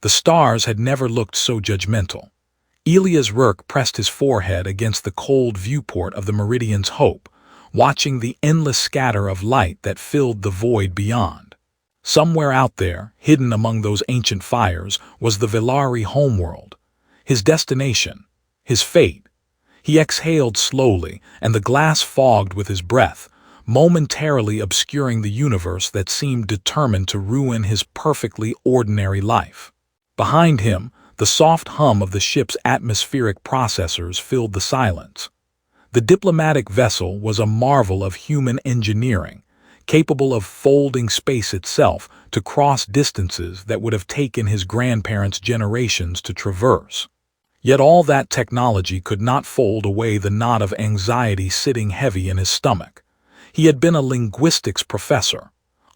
The stars had never looked so judgmental. Elias Rourke pressed his forehead against the cold viewport of the Meridian's hope, watching the endless scatter of light that filled the void beyond. Somewhere out there, hidden among those ancient fires, was the Velari homeworld. His destination, his fate. He exhaled slowly, and the glass fogged with his breath, momentarily obscuring the universe that seemed determined to ruin his perfectly ordinary life. Behind him, the soft hum of the ship's atmospheric processors filled the silence. The diplomatic vessel was a marvel of human engineering, capable of folding space itself to cross distances that would have taken his grandparents' generations to traverse. Yet all that technology could not fold away the knot of anxiety sitting heavy in his stomach. He had been a linguistics professor.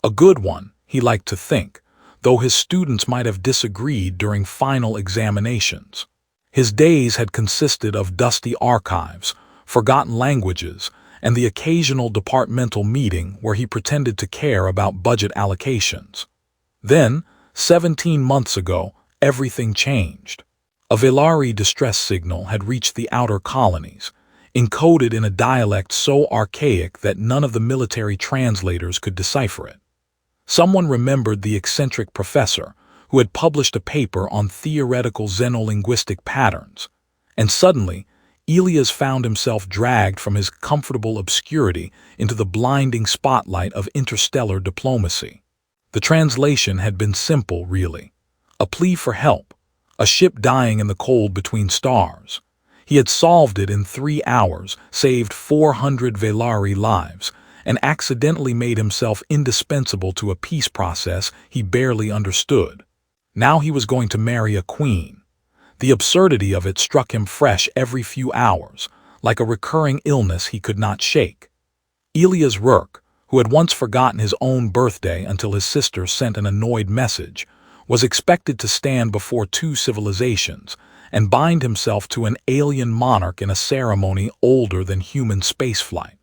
A good one, he liked to think, though his students might have disagreed during final examinations. His days had consisted of dusty archives, forgotten languages, and the occasional departmental meeting where he pretended to care about budget allocations. Then, 17 months ago, everything changed. A Velari distress signal had reached the outer colonies, encoded in a dialect so archaic that none of the military translators could decipher it. Someone remembered the eccentric professor who had published a paper on theoretical xenolinguistic patterns, and suddenly, Elias found himself dragged from his comfortable obscurity into the blinding spotlight of interstellar diplomacy. The translation had been simple, really. A plea for help, a ship dying in the cold between stars. He had solved it in 3 hours, saved 400 Velari lives, and accidentally made himself indispensable to a peace process he barely understood. Now he was going to marry a queen. The absurdity of it struck him fresh every few hours, like a recurring illness he could not shake. Elias Rourke, who had once forgotten his own birthday until his sister sent an annoyed message, was expected to stand before 2 civilizations and bind himself to an alien monarch in a ceremony older than human spaceflight.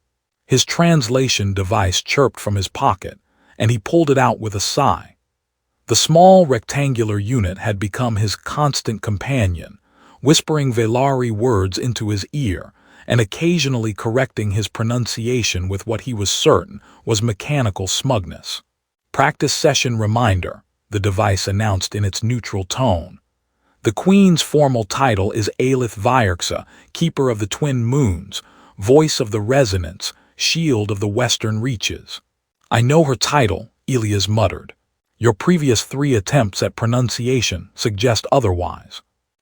His translation device chirped from his pocket, and he pulled it out with a sigh. The small rectangular unit had become his constant companion, whispering Velari words into his ear and occasionally correcting his pronunciation with what he was certain was mechanical smugness. "Practice session reminder," the device announced in its neutral tone. "The Queen's formal title is Aelyth Virexa, Keeper of the Twin Moons, Voice of the Resonance, Shield of the Western Reaches." "I know her title," Elias muttered. "Your previous 3 attempts at pronunciation suggest otherwise."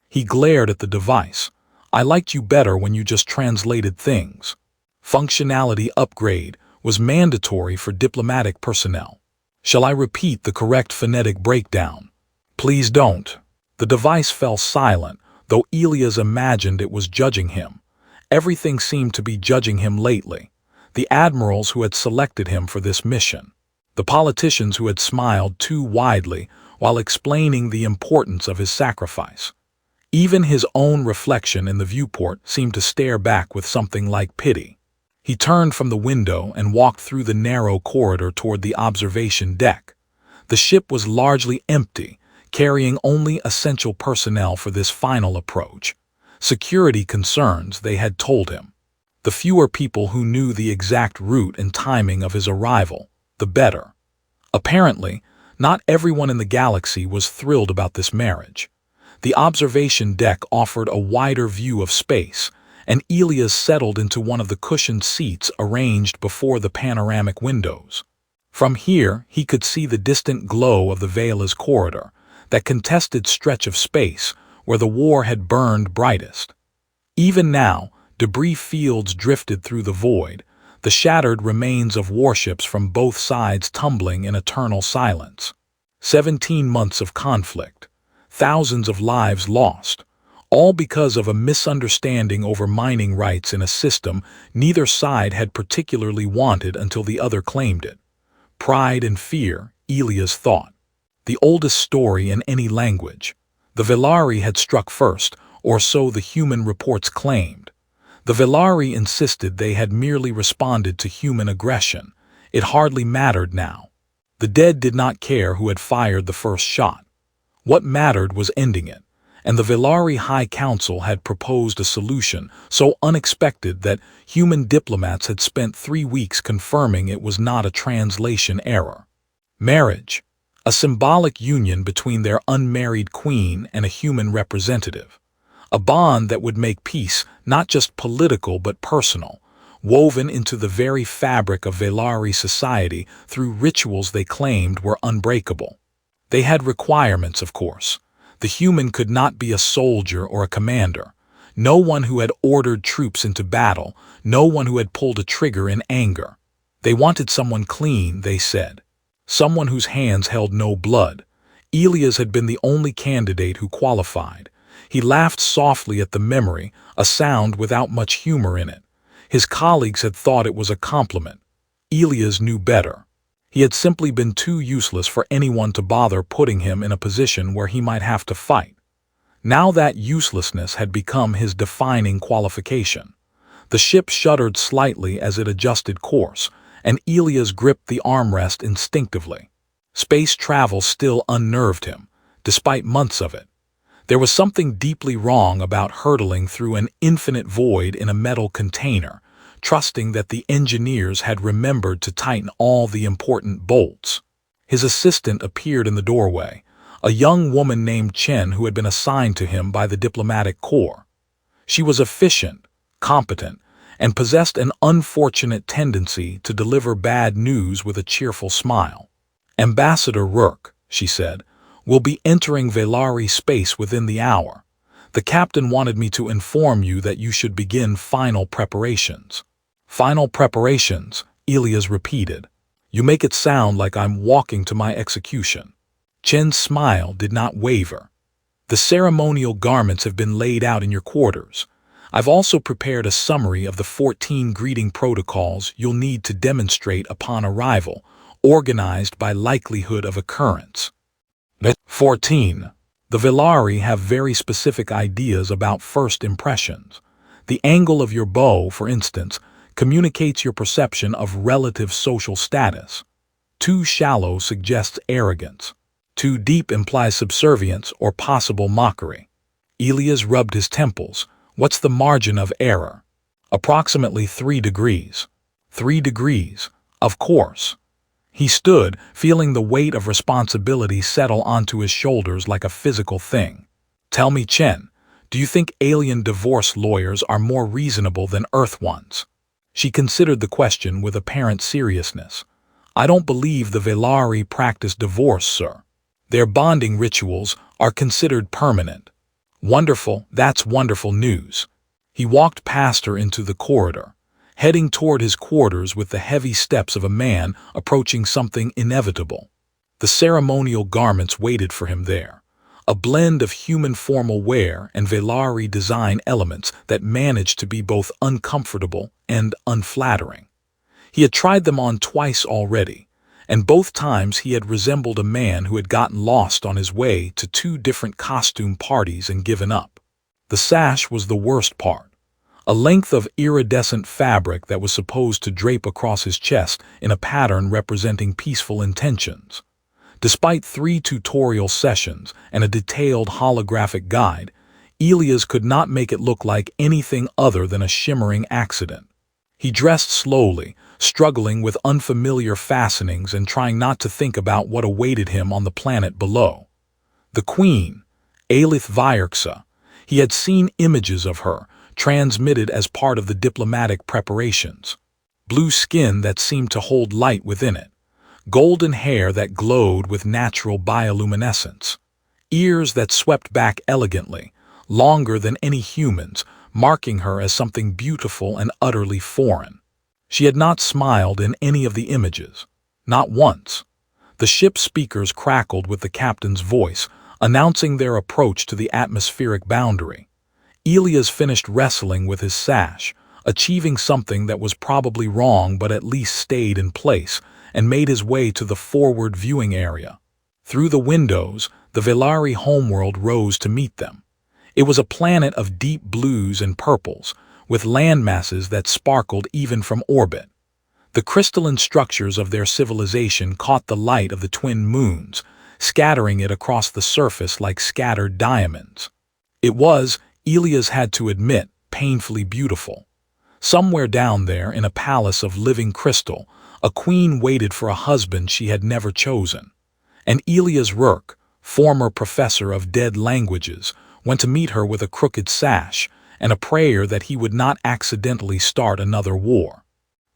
He glared at the device. "I liked you better when you just translated things." Functionality upgrade was mandatory for diplomatic personnel. "Shall I repeat the correct phonetic breakdown?" "Please don't." The device fell silent, though Elias imagined it was judging him. Everything seemed to be judging him lately. The admirals who had selected him for this mission. The politicians who had smiled too widely while explaining the importance of his sacrifice. Even his own reflection in the viewport seemed to stare back with something like pity. He turned from the window and walked through the narrow corridor toward the observation deck. The ship was largely empty, carrying only essential personnel for this final approach. Security concerns, they had told him. The fewer people who knew the exact route and timing of his arrival, the better. Apparently, not everyone in the galaxy was thrilled about this marriage. The observation deck offered a wider view of space, and Elias settled into one of the cushioned seats arranged before the panoramic windows. From here, he could see the distant glow of the Vela's corridor, that contested stretch of space where the war had burned brightest. Even now, debris fields drifted through the void, the shattered remains of warships from both sides tumbling in eternal silence. 17 months of conflict, thousands of lives lost, all because of a misunderstanding over mining rights in a system neither side had particularly wanted until the other claimed it. Pride and fear, Elias thought. The oldest story in any language. The Velari had struck first, or so the human reports claimed. The Velari insisted they had merely responded to human aggression. It hardly mattered now. The dead did not care who had fired the first shot. What mattered was ending it, and the Velari High Council had proposed a solution so unexpected that human diplomats had spent 3 weeks confirming it was not a translation error. Marriage, a symbolic union between their unmarried queen and a human representative. A bond that would make peace not just political but personal, woven into the very fabric of Velari society through rituals they claimed were unbreakable. They had requirements, of course. The human could not be a soldier or a commander, no one who had ordered troops into battle, no one who had pulled a trigger in anger. They wanted someone clean, they said, someone whose hands held no blood. Elias had been the only candidate who qualified. He laughed softly at the memory, a sound without much humor in it. His colleagues had thought it was a compliment. Elias knew better. He had simply been too useless for anyone to bother putting him in a position where he might have to fight. Now that uselessness had become his defining qualification. The ship shuddered slightly as it adjusted course, and Elias gripped the armrest instinctively. Space travel still unnerved him, despite months of it. There was something deeply wrong about hurtling through an infinite void in a metal container, trusting that the engineers had remembered to tighten all the important bolts. His assistant appeared in the doorway, a young woman named Chen who had been assigned to him by the diplomatic corps. She was efficient, competent, and possessed an unfortunate tendency to deliver bad news with a cheerful smile. "Ambassador Rourke," she said, "will be entering Velari space within the hour. The captain wanted me to inform you that you should begin final preparations." "Final preparations," Elias repeated. "You make it sound like I'm walking to my execution." Chen's smile did not waver. "The ceremonial garments have been laid out in your quarters. I've also prepared a summary of the 14 greeting protocols you'll need to demonstrate upon arrival, organized by likelihood of occurrence." 14. The Velari have very specific ideas about first impressions. The angle of your bow, for instance, communicates your perception of relative social status. Too shallow suggests arrogance. Too deep implies subservience or possible mockery. Elias rubbed his temples. "What's the margin of error?" "Approximately 3 degrees. 3 degrees, of course." He stood, feeling the weight of responsibility settle onto his shoulders like a physical thing. "Tell me, Chen, do you think alien divorce lawyers are more reasonable than Earth ones?" She considered the question with apparent seriousness. "I don't believe the Velari practice divorce, sir. Their bonding rituals are considered permanent." "Wonderful, that's wonderful news." He walked past her into the corridor, heading toward his quarters with the heavy steps of a man approaching something inevitable. The ceremonial garments waited for him there, a blend of human formal wear and Velari design elements that managed to be both uncomfortable and unflattering. He had tried them on twice already, and both times he had resembled a man who had gotten lost on his way to 2 different costume parties and given up. The sash was the worst part. A length of iridescent fabric that was supposed to drape across his chest in a pattern representing peaceful intentions. Despite 3 tutorial sessions and a detailed holographic guide, Elias could not make it look like anything other than a shimmering accident. He dressed slowly, struggling with unfamiliar fastenings and trying not to think about what awaited him on the planet below. The Queen Aelyth Virexa. He had seen images of her, transmitted as part of the diplomatic preparations. Blue skin that seemed to hold light within it. Golden hair that glowed with natural bioluminescence. Ears that swept back elegantly, longer than any human's, marking her as something beautiful and utterly foreign. She had not smiled in any of the images. Not once. The ship's speakers crackled with the captain's voice, announcing their approach to the atmospheric boundary. Elias finished wrestling with his sash, achieving something that was probably wrong but at least stayed in place, and made his way to the forward viewing area. Through the windows, the Velari homeworld rose to meet them. It was a planet of deep blues and purples, with landmasses that sparkled even from orbit. The crystalline structures of their civilization caught the light of the twin moons, scattering it across the surface like scattered diamonds. It was, Elias had to admit, painfully beautiful. Somewhere down there, in a palace of living crystal, a queen waited for a husband she had never chosen. And Elias Rourke, former professor of dead languages, went to meet her with a crooked sash and a prayer that he would not accidentally start another war.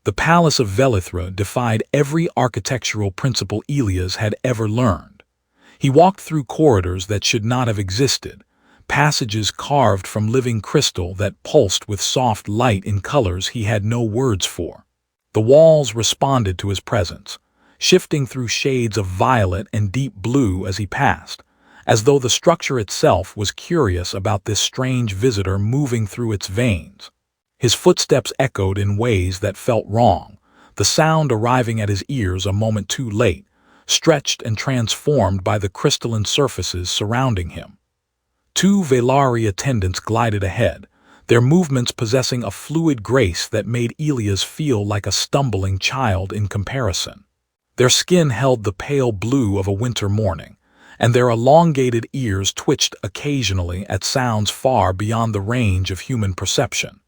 The palace of Virexa defied every architectural principle Elias had ever learned. He walked through corridors that should not have existed, passages carved from living crystal that pulsed with soft light in colors he had no words for. The walls responded to his presence, shifting through shades of violet and deep blue as he passed, as though the structure itself was curious about this strange visitor moving through its veins. His footsteps echoed in ways that felt wrong, the sound arriving at his ears a moment too late, stretched and transformed by the crystalline surfaces surrounding him. Two Velari attendants glided ahead, their movements possessing a fluid grace that made Elias feel like a stumbling child in comparison. Their skin held the pale blue of a winter morning, and their elongated ears twitched occasionally at sounds far beyond the range of human perception.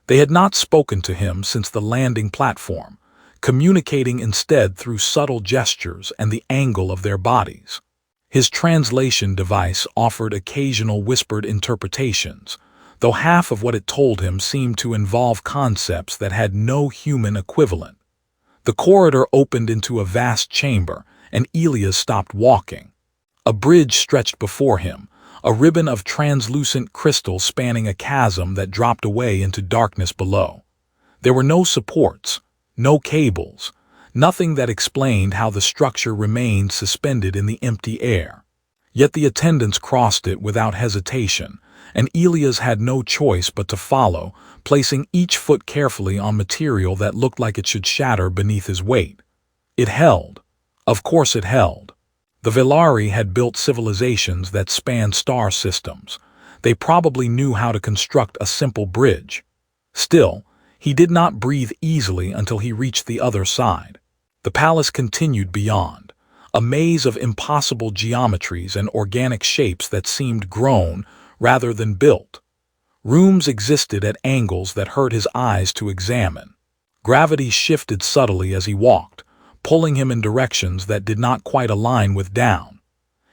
They had not spoken to him since the landing platform, communicating instead through subtle gestures and the angle of their bodies. His translation device offered occasional whispered interpretations, though half of what it told him seemed to involve concepts that had no human equivalent. The corridor opened into a vast chamber, and Elias stopped walking. A bridge stretched before him, a ribbon of translucent crystal spanning a chasm that dropped away into darkness below. There were no supports, no cables, nothing that explained how the structure remained suspended in the empty air. Yet the attendants crossed it without hesitation, and Elias had no choice but to follow, placing each foot carefully on material that looked like it should shatter beneath his weight. It held. Of course it held. The Velari had built civilizations that spanned star systems. They probably knew how to construct a simple bridge. Still, he did not breathe easily until he reached the other side. The palace continued beyond, a maze of impossible geometries and organic shapes that seemed grown rather than built. Rooms existed at angles that hurt his eyes to examine. Gravity shifted subtly as he walked, pulling him in directions that did not quite align with down.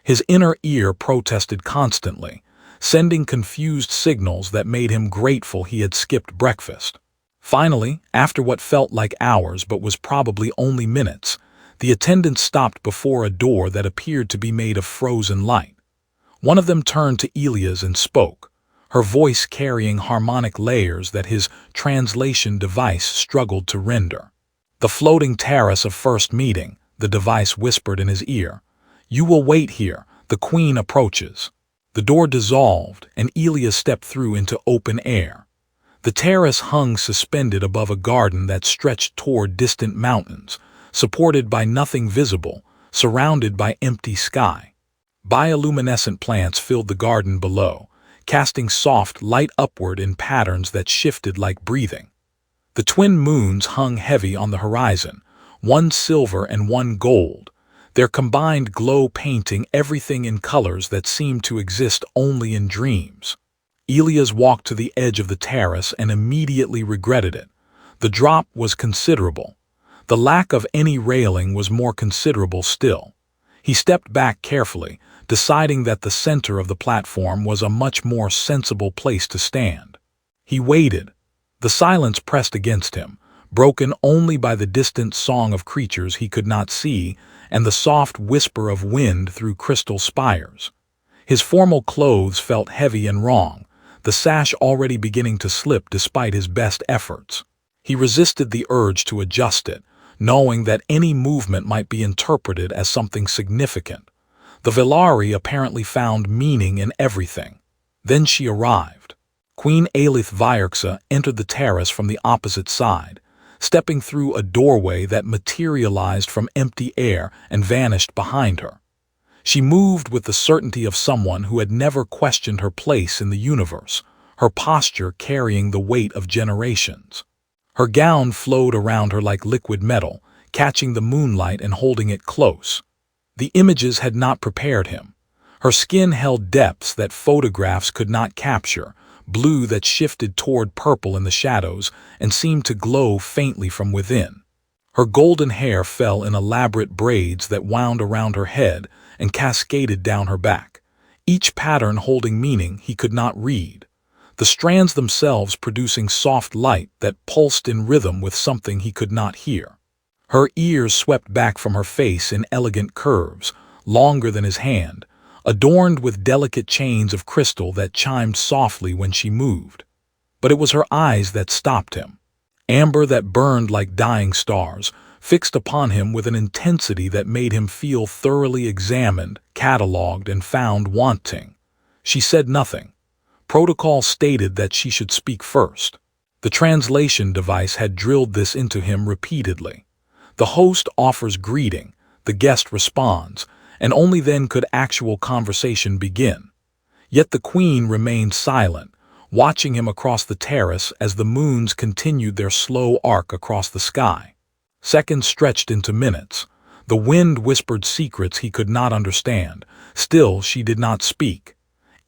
His inner ear protested constantly, sending confused signals that made him grateful he had skipped breakfast. Finally, after what felt like hours but was probably only minutes, the attendants stopped before a door that appeared to be made of frozen light. One of them turned to Elias and spoke, her voice carrying harmonic layers that his translation device struggled to render. "The floating terrace of first meeting," the device whispered in his ear. "You will wait here, the queen approaches." The door dissolved, and Elias stepped through into open air. The terrace hung suspended above a garden that stretched toward distant mountains, supported by nothing visible, surrounded by empty sky. Bioluminescent plants filled the garden below, casting soft light upward in patterns that shifted like breathing. The twin moons hung heavy on the horizon, one silver and one gold, their combined glow painting everything in colors that seemed to exist only in dreams. Elias walked to the edge of the terrace and immediately regretted it. The drop was considerable. The lack of any railing was more considerable still. He stepped back carefully, deciding that the center of the platform was a much more sensible place to stand. He waited. The silence pressed against him, broken only by the distant song of creatures he could not see and the soft whisper of wind through crystal spires. His formal clothes felt heavy and wrong, the sash already beginning to slip despite his best efforts. He resisted the urge to adjust it, knowing that any movement might be interpreted as something significant. The Velari apparently found meaning in everything. Then she arrived. Queen Aelyth Virexa entered the terrace from the opposite side, stepping through a doorway that materialized from empty air and vanished behind her. She moved with the certainty of someone who had never questioned her place in the universe, her posture carrying the weight of generations. Her gown flowed around her like liquid metal, catching the moonlight and holding it close. The images had not prepared him. Her skin held depths that photographs could not capture, blue that shifted toward purple in the shadows and seemed to glow faintly from within. Her golden hair fell in elaborate braids that wound around her head and cascaded down her back, each pattern holding meaning he could not read, the strands themselves producing soft light that pulsed in rhythm with something he could not hear. Her ears swept back from her face in elegant curves, longer than his hand, adorned with delicate chains of crystal that chimed softly when she moved. But it was her eyes that stopped him, amber that burned like dying stars, fixed upon him with an intensity that made him feel thoroughly examined, catalogued, and found wanting. She said nothing. Protocol stated that she should speak first. The translation device had drilled this into him repeatedly. The host offers greeting, the guest responds, and only then could actual conversation begin. Yet the queen remained silent, watching him across the terrace as the moons continued their slow arc across the sky. Seconds stretched into minutes. The wind whispered secrets he could not understand. Still, she did not speak.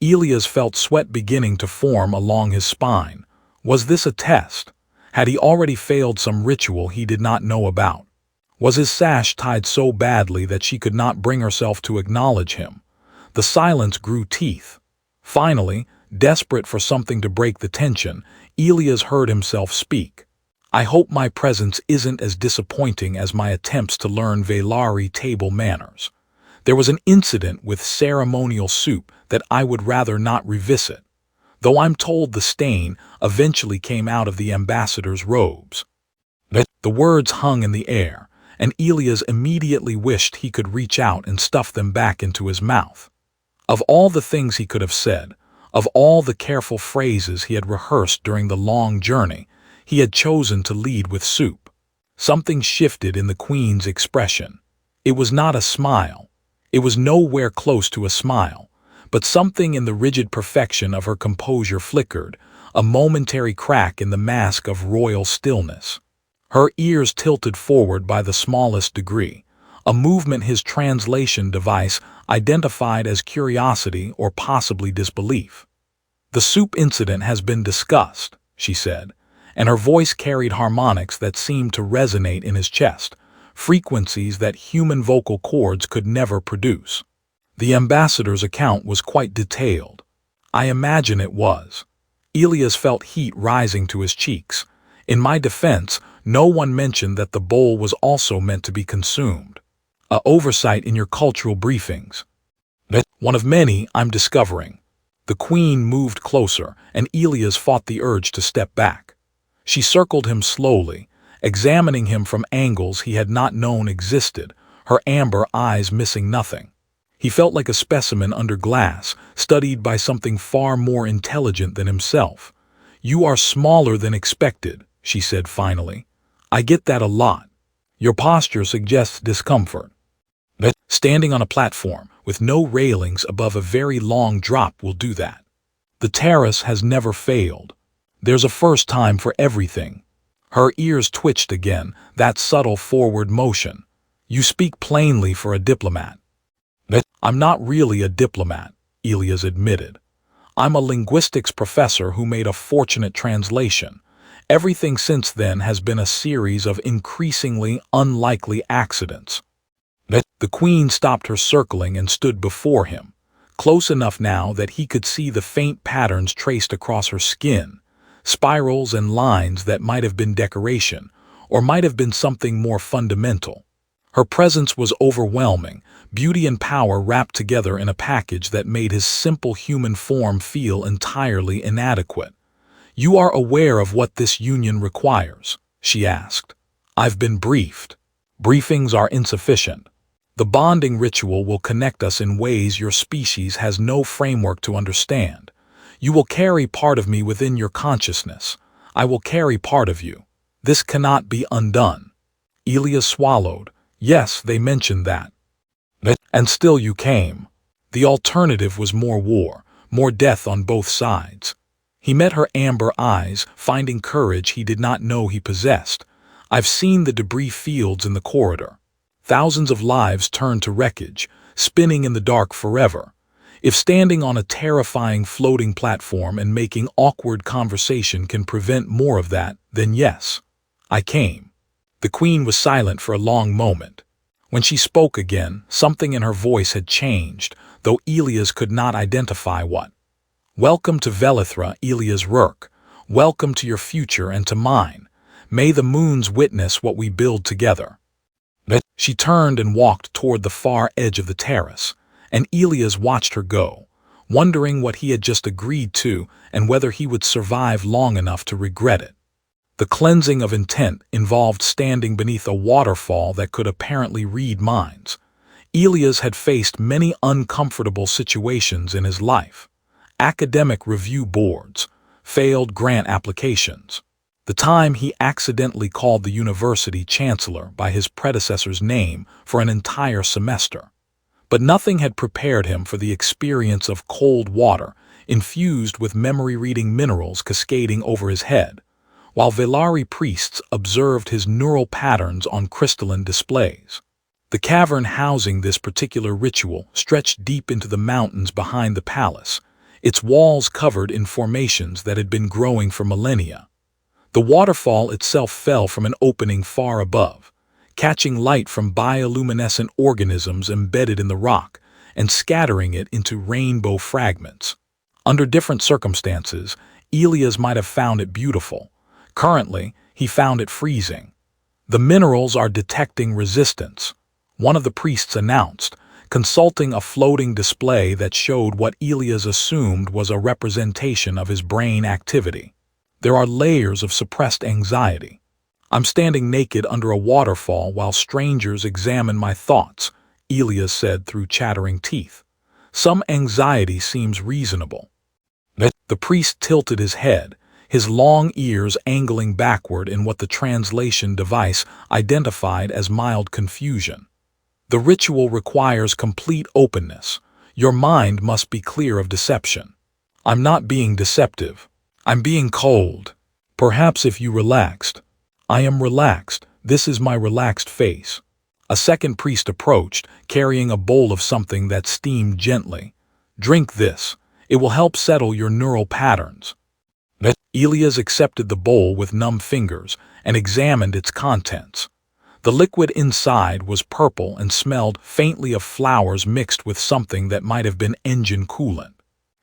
Elias felt sweat beginning to form along his spine. Was this a test? Had he already failed some ritual he did not know about? Was his sash tied so badly that she could not bring herself to acknowledge him? The silence grew teeth. Finally, desperate for something to break the tension, Elias heard himself speak. "I hope my presence isn't as disappointing as my attempts to learn Veilari table manners. There was an incident with ceremonial soup that I would rather not revisit, though I'm told the stain eventually came out of the ambassador's robes." The words hung in the air, and Elias immediately wished he could reach out and stuff them back into his mouth. Of all the things he could have said, of all the careful phrases he had rehearsed during the long journey, he had chosen to lead with soup. Something shifted in the queen's expression. It was not a smile. It was nowhere close to a smile, but something in the rigid perfection of her composure flickered, a momentary crack in the mask of royal stillness. Her ears tilted forward by the smallest degree, a movement his translation device identified as curiosity or possibly disbelief. "The soup incident has been discussed," she said, and her voice carried harmonics that seemed to resonate in his chest, frequencies that human vocal cords could never produce. The ambassador's account was quite detailed. I imagine it was. Elias felt heat rising to his cheeks. In my defense, no one mentioned that the bowl was also meant to be consumed. A oversight in your cultural briefings. One of many I'm discovering. The queen moved closer, and Elias fought the urge to step back. She circled him slowly, examining him from angles he had not known existed, her amber eyes missing nothing. He felt like a specimen under glass, studied by something far more intelligent than himself. "You are smaller than expected," she said finally. "I get that a lot. Your posture suggests discomfort." Standing on a platform with no railings above a very long drop will do that. The terrace has never failed. There's a first time for everything. Her ears twitched again, that subtle forward motion. "You speak plainly for a diplomat." "I'm not really a diplomat," Elias admitted. "I'm a linguistics professor who made a fortunate translation. Everything since then has been a series of increasingly unlikely accidents." The queen stopped her circling and stood before him, close enough now that he could see the faint patterns traced across her skin, spirals and lines that might have been decoration, or might have been something more fundamental. Her presence was overwhelming, beauty and power wrapped together in a package that made his simple human form feel entirely inadequate. "You are aware of what this union requires?" she asked. "I've been briefed. Briefings are insufficient. The bonding ritual will connect us in ways your species has no framework to understand. You will carry part of me within your consciousness. I will carry part of you. This cannot be undone." Elias swallowed. "Yes, they mentioned that. And still you came. The alternative was more war, more death on both sides." He met her amber eyes, finding courage he did not know he possessed. "I've seen the debris fields in the corridor. Thousands of lives turned to wreckage, spinning in the dark forever. If standing on a terrifying floating platform and making awkward conversation can prevent more of that, then yes, I came. The queen was silent for a long moment. When she spoke again, something in her voice had changed, though Elias could not identify what. "Welcome to Velithra, Elias Rourke. Welcome to your future and to mine. May the moons witness what we build together." She turned and walked toward the far edge of the terrace, and Elias watched her go, wondering what he had just agreed to and whether he would survive long enough to regret it. The cleansing of intent involved standing beneath a waterfall that could apparently read minds. Elias had faced many uncomfortable situations in his life: academic review boards, failed grant applications, the time he accidentally called the university chancellor by his predecessor's name for an entire semester. But nothing had prepared him for the experience of cold water infused with memory-reading minerals cascading over his head, while Velari priests observed his neural patterns on crystalline displays. The cavern housing this particular ritual stretched deep into the mountains behind the palace, its walls covered in formations that had been growing for millennia. The waterfall itself fell from an opening far above, catching light from bioluminescent organisms embedded in the rock and scattering it into rainbow fragments. Under different circumstances, Elias might have found it beautiful. Currently, he found it freezing. "The minerals are detecting resistance," one of the priests announced, consulting a floating display that showed what Elias assumed was a representation of his brain activity. "There are layers of suppressed anxiety. I'm standing naked under a waterfall while strangers examine my thoughts," Elias said through chattering teeth. "Some anxiety seems reasonable." The priest tilted his head, his long ears angling backward in what the translation device identified as mild confusion. "The ritual requires complete openness. Your mind must be clear of deception." "I'm not being deceptive. I'm being cold. Perhaps if you relaxed." "I am relaxed. This is my relaxed face." A second priest approached, carrying a bowl of something that steamed gently. "Drink this. It will help settle your neural patterns." Elias accepted the bowl with numb fingers and examined its contents. The liquid inside was purple and smelled faintly of flowers mixed with something that might have been engine coolant.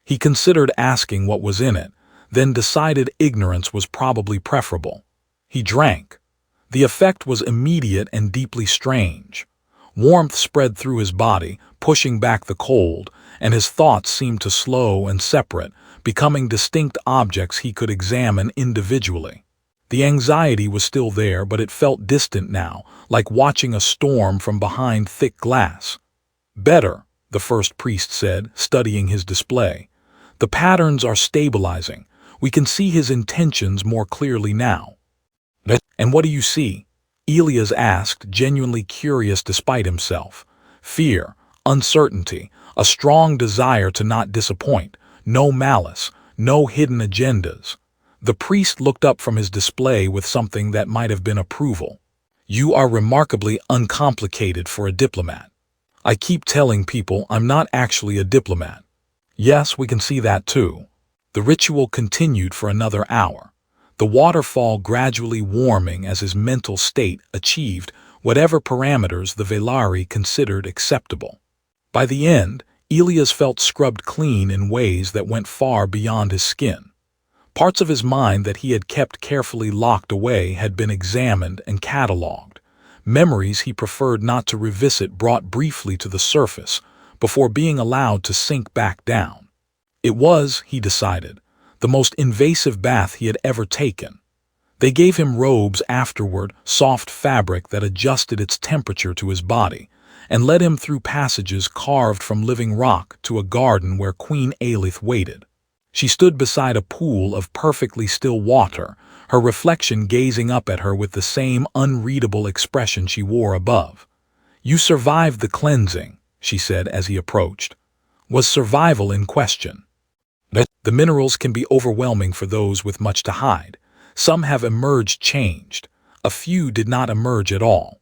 He considered asking what was in it, then decided ignorance was probably preferable. He drank. The effect was immediate and deeply strange. Warmth spread through his body, pushing back the cold, and his thoughts seemed to slow and separate, becoming distinct objects he could examine individually. The anxiety was still there, but it felt distant now, like watching a storm from behind thick glass. "Better," the first priest said, studying his display. "The patterns are stabilizing. We can see his intentions more clearly now." "And what do you see?" Elias asked, genuinely curious despite himself. "Fear, uncertainty, a strong desire to not disappoint, no malice, no hidden agendas." The priest looked up from his display with something that might have been approval. "You are remarkably uncomplicated for a diplomat." "I keep telling people I'm not actually a diplomat." "Yes, we can see that too." The ritual continued for another hour, the waterfall gradually warming as his mental state achieved whatever parameters the Velari considered acceptable. By the end, Elias felt scrubbed clean in ways that went far beyond his skin. Parts of his mind that he had kept carefully locked away had been examined and catalogued. Memories he preferred not to revisit brought briefly to the surface before being allowed to sink back down. It was, he decided, the most invasive bath he had ever taken. They gave him robes afterward, soft fabric that adjusted its temperature to his body, and led him through passages carved from living rock to a garden where Queen Aelyth waited. She stood beside a pool of perfectly still water, her reflection gazing up at her with the same unreadable expression she wore above. "You survived the cleansing," she said as he approached. Was survival in question? "The minerals can be overwhelming for those with much to hide. Some have emerged changed. A few did not emerge at all."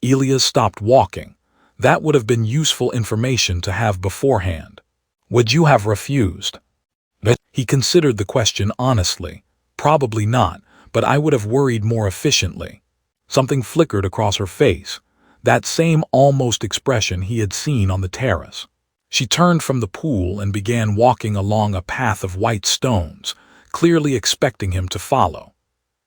Elias stopped walking. That would have been useful information to have beforehand. Would you have refused? He considered the question honestly. Probably not, but I would have worried more efficiently. Something flickered across her face, that same almost expression he had seen on the terrace. She turned from the pool and began walking along a path of white stones, clearly expecting him to follow.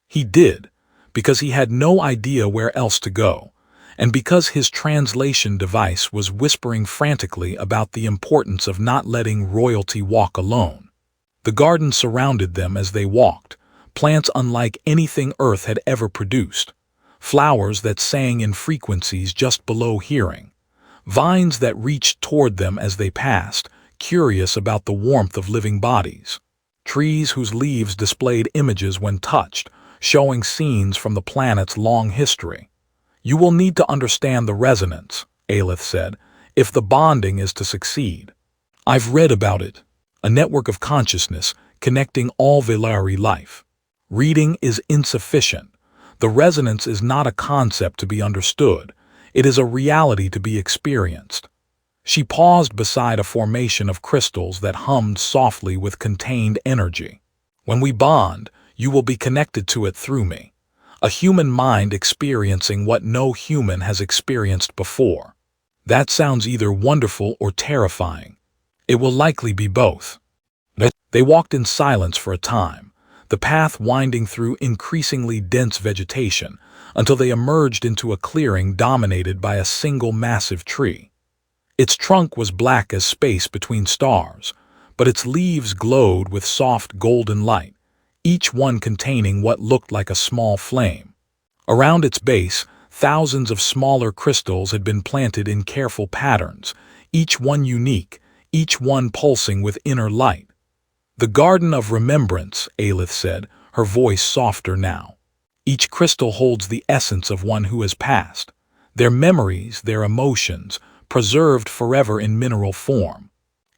He did, because he had no idea where else to go, and because his translation device was whispering frantically about the importance of not letting royalty walk alone. The garden surrounded them as they walked, plants unlike anything Earth had ever produced, flowers that sang in frequencies just below hearing, vines that reached toward them as they passed, curious about the warmth of living bodies, trees whose leaves displayed images when touched, showing scenes from the planet's long history. You will need to understand the resonance, Aelyth said, if the bonding is to succeed. I've read about it, a network of consciousness connecting all Velari life. Reading is insufficient. The resonance is not a concept to be understood. It is a reality to be experienced. She paused beside a formation of crystals that hummed softly with contained energy. When we bond, you will be connected to it through me. A human mind experiencing what no human has experienced before. That sounds either wonderful or terrifying. It will likely be both. They walked in silence for a time, the path winding through increasingly dense vegetation until they emerged into a clearing dominated by a single massive tree. Its trunk was black as space between stars, but its leaves glowed with soft golden light, each one containing what looked like a small flame. Around its base, thousands of smaller crystals had been planted in careful patterns, each one unique, each one pulsing with inner light. The Garden of Remembrance, Aelyth said, her voice softer now. Each crystal holds the essence of one who has passed, their memories, their emotions, preserved forever in mineral form.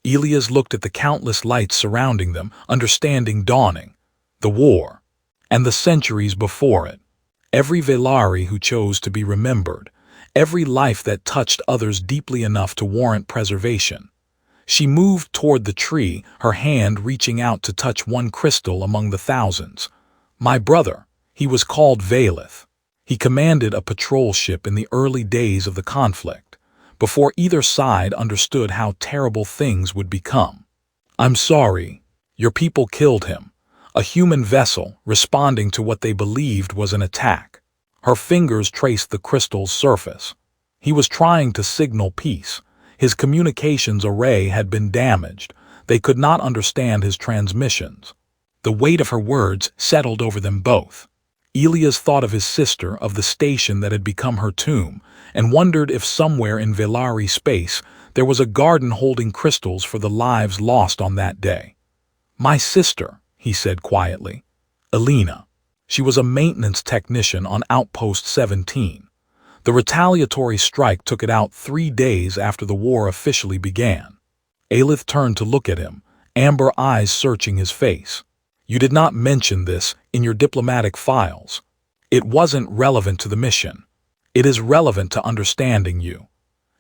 Elias looked at the countless lights surrounding them, understanding dawning, the war, and the centuries before it. Every Velari who chose to be remembered, every life that touched others deeply enough to warrant preservation. She moved toward the tree, her hand reaching out to touch one crystal among the thousands. My brother, he was called Vaelith. He commanded a patrol ship in the early days of the conflict, before either side understood how terrible things would become. I'm sorry, your people killed him, a human vessel responding to what they believed was an attack. Her fingers traced the crystal's surface. He was trying to signal peace. His communications array had been damaged. They could not understand his transmissions. The weight of her words settled over them both. Elias thought of his sister, of the station that had become her tomb, and wondered if somewhere in Velari space there was a garden holding crystals for the lives lost on that day. My sister, he said quietly. Elena. She was a maintenance technician on Outpost 17. The retaliatory strike took it out 3 days after the war officially began. Aelyth turned to look at him, amber eyes searching his face. You did not mention this in your diplomatic files. It wasn't relevant to the mission. It is relevant to understanding you.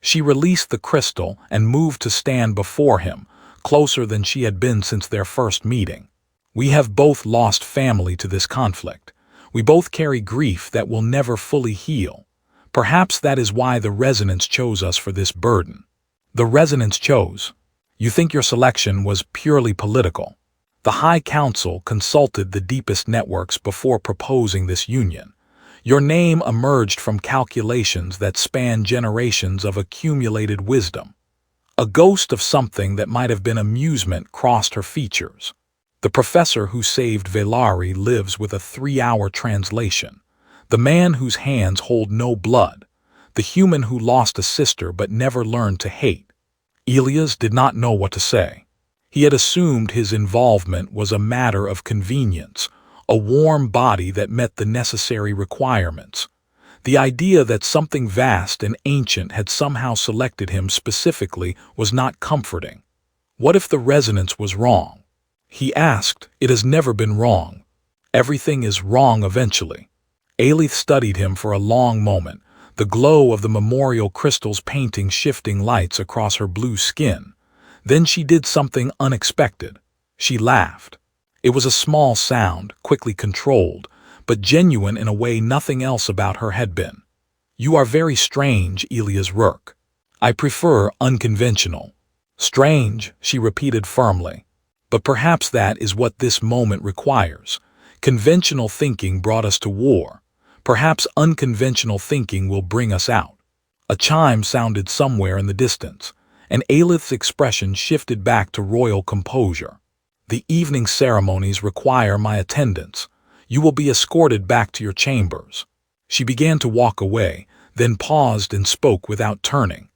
She released the crystal and moved to stand before him, closer than she had been since their first meeting. We have both lost family to this conflict. We both carry grief that will never fully heal. Perhaps that is why the Resonance chose us for this burden. The Resonance chose. You think your selection was purely political. The High Council consulted the deepest networks before proposing this union. Your name emerged from calculations that span generations of accumulated wisdom. A ghost of something that might have been amusement crossed her features. The professor who saved Velari lives with a 3-hour translation. The man whose hands hold no blood, the human who lost a sister but never learned to hate. Elias did not know what to say. He had assumed his involvement was a matter of convenience, a warm body that met the necessary requirements. The idea that something vast and ancient had somehow selected him specifically was not comforting. What if the resonance was wrong? He asked. It has never been wrong. Everything is wrong eventually. Aelyth studied him for a long moment, the glow of the memorial crystals painting shifting lights across her blue skin. Then she did something unexpected. She laughed. It was a small sound, quickly controlled, but genuine in a way nothing else about her had been. "You are very strange, Elias Rourke. I prefer unconventional." "Strange," she repeated firmly. "But perhaps that is what this moment requires. Conventional thinking brought us to war. Perhaps unconventional thinking will bring us out." A chime sounded somewhere in the distance, and Aelyth's expression shifted back to royal composure. "The evening ceremonies require my attendance. You will be escorted back to your chambers." She began to walk away, then paused and spoke without turning.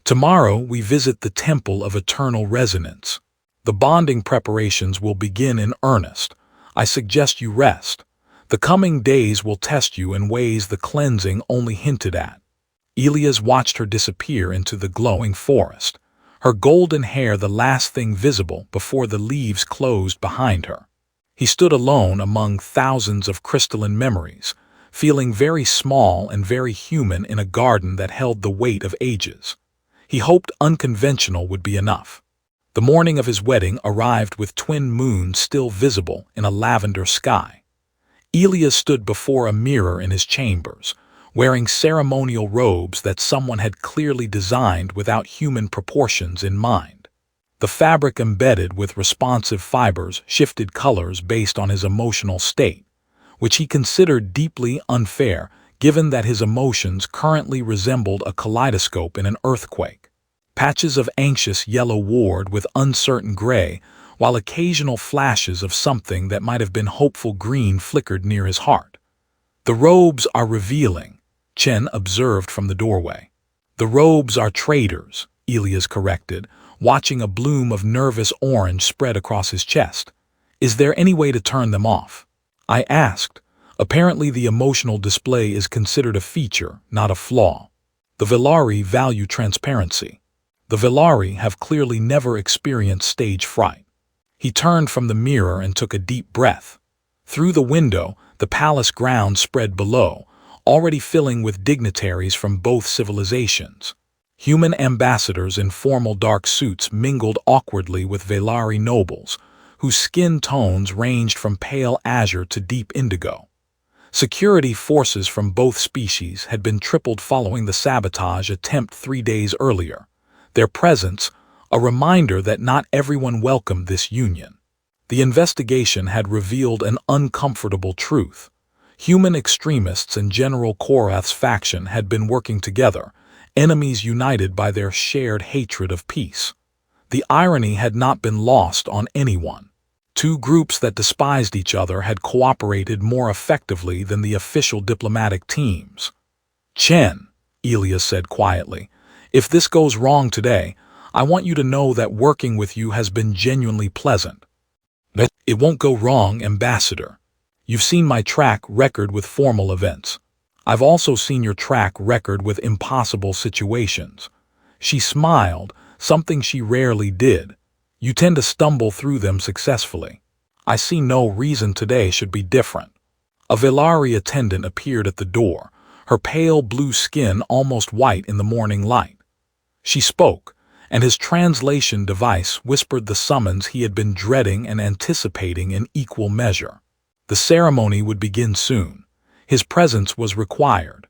"Tomorrow we visit the Temple of Eternal Resonance. The bonding preparations will begin in earnest. I suggest you rest. The coming days will test you in ways the cleansing only hinted at." Elias watched her disappear into the glowing forest, her golden hair the last thing visible before the leaves closed behind her. He stood alone among thousands of crystalline memories, feeling very small and very human in a garden that held the weight of ages. He hoped unconventional would be enough. The morning of his wedding arrived with twin moons still visible in a lavender sky. Elias stood before a mirror in his chambers, wearing ceremonial robes that someone had clearly designed without human proportions in mind. The fabric embedded with responsive fibers shifted colors based on his emotional state, which he considered deeply unfair given that his emotions currently resembled a kaleidoscope in an earthquake. Patches of anxious yellow warred with uncertain gray, while occasional flashes of something that might have been hopeful green flickered near his heart. "The robes are revealing," Chen observed from the doorway. "The robes are traitors," Elias corrected, watching a bloom of nervous orange spread across his chest. "Is there any way to turn them off?" I asked. Apparently the emotional display is considered a feature, not a flaw. The Villari value transparency. The Villari have clearly never experienced stage fright. He turned from the mirror and took a deep breath. Through the window, the palace grounds spread below, already filling with dignitaries from both civilizations. Human ambassadors in formal dark suits mingled awkwardly with Villari nobles, whose skin tones ranged from pale azure to deep indigo. Security forces from both species had been tripled following the sabotage attempt 3 days earlier, their presence a reminder that not everyone welcomed this union. The investigation had revealed an uncomfortable truth. Human extremists and General Korath's faction had been working together, enemies united by their shared hatred of peace. The irony had not been lost on anyone. Two groups that despised each other had cooperated more effectively than the official diplomatic teams. "Chen," Elias said quietly, "if this goes wrong today, I want you to know that working with you has been genuinely pleasant." "It won't go wrong, Ambassador. You've seen my track record with formal events. I've also seen your track record with impossible situations." She smiled, something she rarely did. "You tend to stumble through them successfully. I see no reason today should be different." A Villari attendant appeared at the door, her pale blue skin almost white in the morning light. She spoke, and his translation device whispered the summons he had been dreading and anticipating in equal measure. The ceremony would begin soon. His presence was required.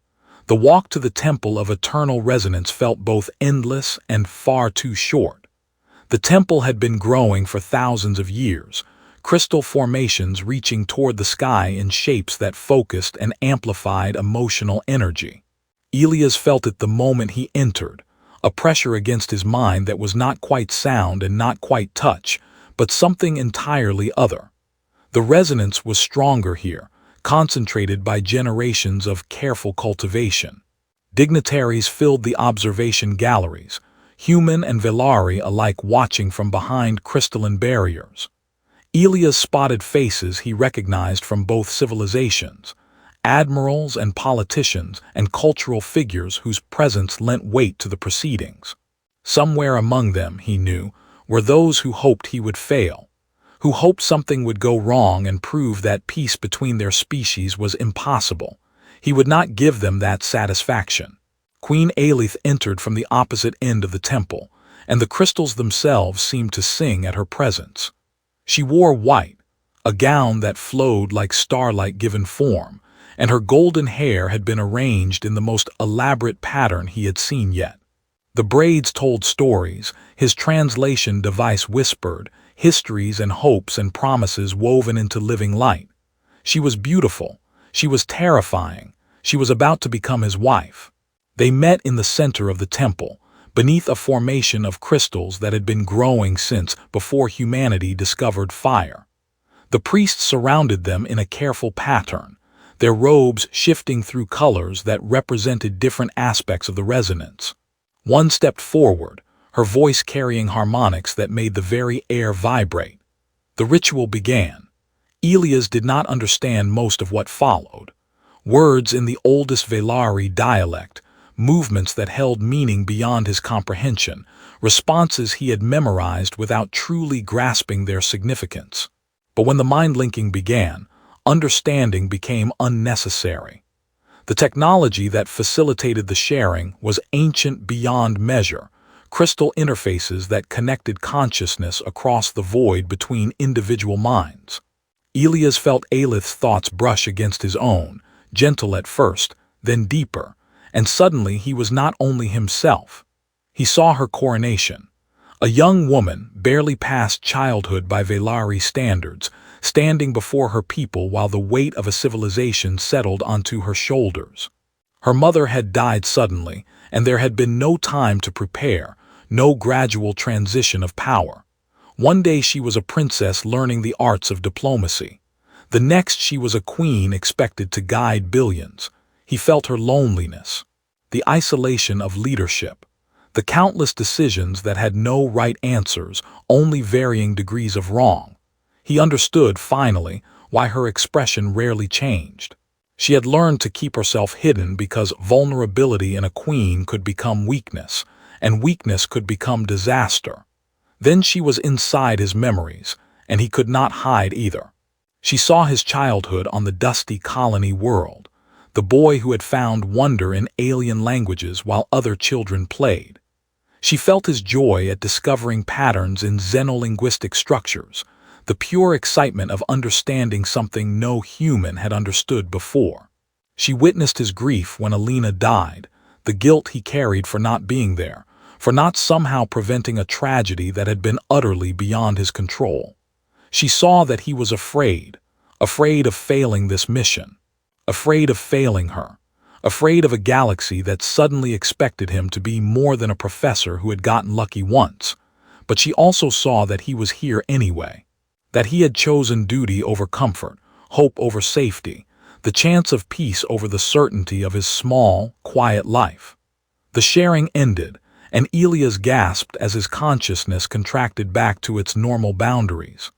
The walk to the Temple of Eternal Resonance felt both endless and far too short. The temple had been growing for thousands of years, crystal formations reaching toward the sky in shapes that focused and amplified emotional energy. Elias felt it the moment he entered, a pressure against his mind that was not quite sound and not quite touch, but something entirely other. The resonance was stronger here, concentrated by generations of careful cultivation. Dignitaries filled the observation galleries, human and Villari alike watching from behind crystalline barriers. Elias spotted faces he recognized from both civilizations, admirals and politicians and cultural figures whose presence lent weight to the proceedings. Somewhere among them, he knew, were those who hoped he would fail, who hoped something would go wrong and prove that peace between their species was impossible. He would not give them that satisfaction. Queen Aelyth entered from the opposite end of the temple, and the crystals themselves seemed to sing at her presence. She wore white, a gown that flowed like starlight given form, and her golden hair had been arranged in the most elaborate pattern he had seen yet. The braids told stories, his translation device whispered, histories and hopes and promises woven into living light. She was beautiful, she was terrifying, she was about to become his wife. They met in the center of the temple, beneath a formation of crystals that had been growing since before humanity discovered fire. The priests surrounded them in a careful pattern, their robes shifting through colors that represented different aspects of the resonance. One stepped forward, her voice carrying harmonics that made the very air vibrate. The ritual began. Elias did not understand most of what followed. Words in the oldest Velari dialect, movements that held meaning beyond his comprehension, responses he had memorized without truly grasping their significance. But when the mind-linking began, understanding became unnecessary. The technology that facilitated the sharing was ancient beyond measure, crystal interfaces that connected consciousness across the void between individual minds. Elias felt Aelyth's thoughts brush against his own, gentle at first, then deeper, and suddenly he was not only himself. He saw her coronation. A young woman, barely past childhood by Velari standards, standing before her people while the weight of a civilization settled onto her shoulders. Her mother had died suddenly, and there had been no time to prepare, no gradual transition of power. One day she was a princess learning the arts of diplomacy. The next she was a queen expected to guide billions. He felt her loneliness, the isolation of leadership, the countless decisions that had no right answers, only varying degrees of wrong. He understood, finally, why her expression rarely changed. She had learned to keep herself hidden because vulnerability in a queen could become weakness, and weakness could become disaster. Then she was inside his memories, and he could not hide either. She saw his childhood on the dusty colony world, the boy who had found wonder in alien languages while other children played. She felt his joy at discovering patterns in xenolinguistic structures, the pure excitement of understanding something no human had understood before. She witnessed his grief when Alina died, the guilt he carried for not being there, for not somehow preventing a tragedy that had been utterly beyond his control. She saw that he was afraid of failing this mission, afraid of failing her, afraid of a galaxy that suddenly expected him to be more than a professor who had gotten lucky once. But she also saw that he was here anyway, that he had chosen duty over comfort, hope over safety, the chance of peace over the certainty of his small, quiet life. The sharing ended, and Elias gasped as his consciousness contracted back to its normal boundaries.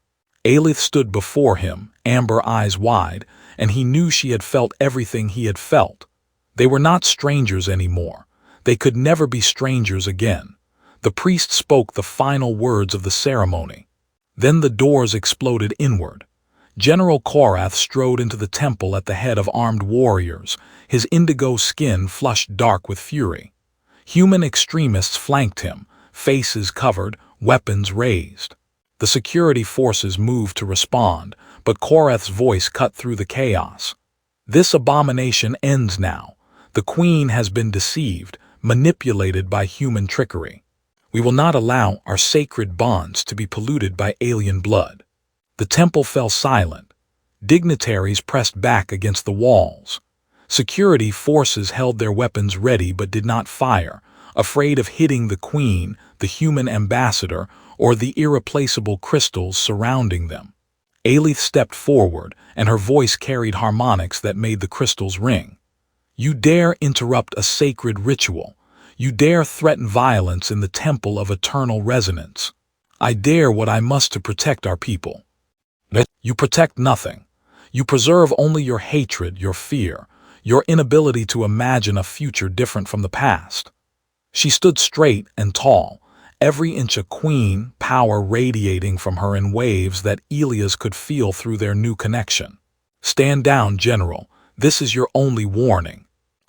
Aelyth stood before him, amber eyes wide, and he knew she had felt everything he had felt. They were not strangers anymore. They could never be strangers again. The priest spoke the final words of the ceremony. Then the doors exploded inward. General Korath strode into the temple at the head of armed warriors, his indigo skin flushed dark with fury. Human extremists flanked him, faces covered, weapons raised. The security forces moved to respond, but Korath's voice cut through the chaos. This abomination ends now. The queen has been deceived, manipulated by human trickery. We will not allow our sacred bonds to be polluted by alien blood. The temple fell silent. Dignitaries pressed back against the walls. Security forces held their weapons ready but did not fire, afraid of hitting the queen, the human ambassador, or the irreplaceable crystals surrounding them. Aelyth stepped forward, and her voice carried harmonics that made the crystals ring. You dare interrupt a sacred ritual. You dare threaten violence in the temple of eternal resonance. I dare what I must to protect our people. You protect nothing. You preserve only your hatred, your fear, your inability to imagine a future different from the past. She stood straight and tall, every inch a queen, power radiating from her in waves that Elias could feel through their new connection. Stand down, General. This is your only warning.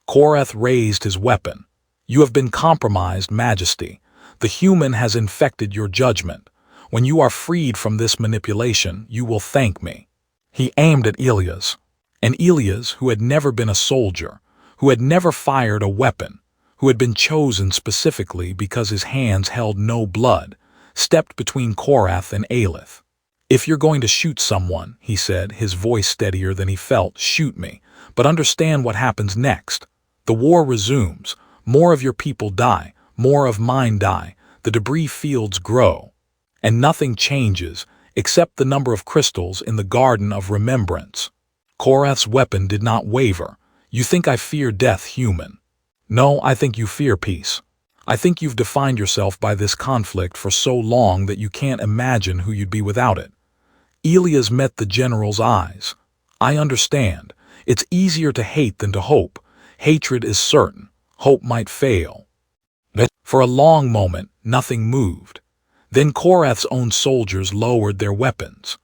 Korath raised his weapon. You have been compromised, Majesty. The human has infected your judgment. When you are freed from this manipulation, you will thank me." He aimed at Elias. And Elias, who had never been a soldier, who had never fired a weapon, who had been chosen specifically because his hands held no blood, stepped between Queen and Aelyth. "If you're going to shoot someone," he said, his voice steadier than he felt, "shoot me. But understand what happens next. The war resumes. More of your people die. More of mine die. The debris fields grow. And nothing changes, except the number of crystals in the Garden of Remembrance." Queen's weapon did not waver. "You think I fear death, human? No, I think you fear peace. I think you've defined yourself by this conflict for so long that you can't imagine who you'd be without it." Elias met the general's eyes. "I understand. It's easier to hate than to hope. Hatred is certain. Hope might fail." For a long moment, nothing moved. Then Queen's own soldiers lowered their weapons.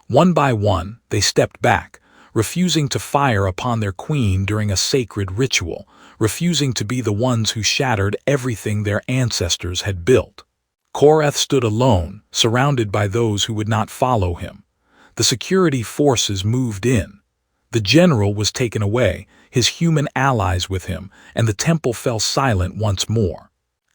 One by one, they stepped back, refusing to fire upon their queen during a sacred ritual, refusing to be the ones who shattered everything their ancestors had built. Queen stood alone, surrounded by those who would not follow him. The security forces moved in. The general was taken away, his human allies with him, and the temple fell silent once more.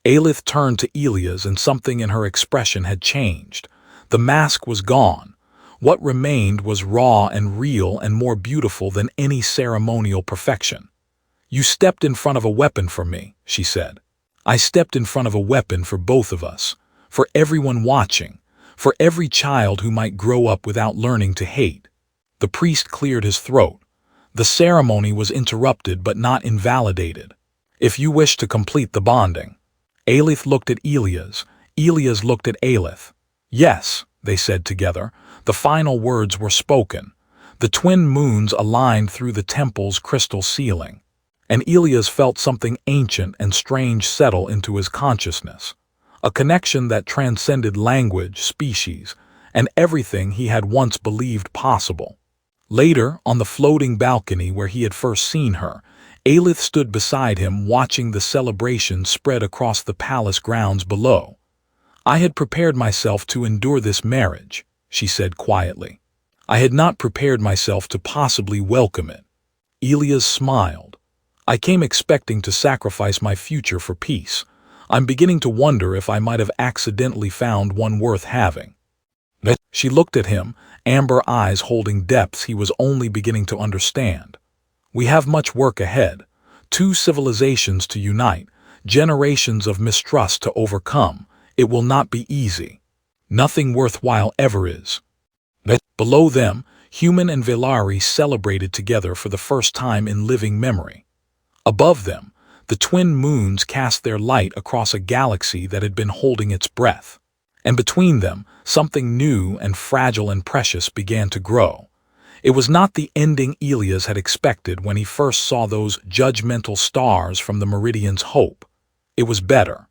Aelyth turned to Elias, and something in her expression had changed. The mask was gone. What remained was raw and real and more beautiful than any ceremonial perfection. "You stepped in front of a weapon for me," she said. "I stepped in front of a weapon for both of us, for everyone watching, for every child who might grow up without learning to hate." The priest cleared his throat. The ceremony was interrupted but not invalidated. "If you wish to complete the bonding." Aelyth looked at Elias. Elias looked at Aelyth. "Yes," they said together. The final words were spoken. The twin moons aligned through the temple's crystal ceiling. And Elias felt something ancient and strange settle into his consciousness. A connection that transcended language, species, and everything he had once believed possible. Later, on the floating balcony where he had first seen her, Aelyth stood beside him, watching the celebration spread across the palace grounds below. "I had prepared myself to endure this marriage," she said quietly. "I had not prepared myself to possibly welcome it." Elias smiled. "I came expecting to sacrifice my future for peace. I'm beginning to wonder if I might have accidentally found one worth having." She looked at him, amber eyes holding depths he was only beginning to understand. "We have much work ahead. 2 civilizations to unite, generations of mistrust to overcome. It will not be easy. Nothing worthwhile ever is." Below them, human and Velari celebrated together for the first time in living memory. Above them, the twin moons cast their light across a galaxy that had been holding its breath. And between them, something new and fragile and precious began to grow. It was not the ending Elias had expected when he first saw those judgmental stars from the Meridian's hope. It was better.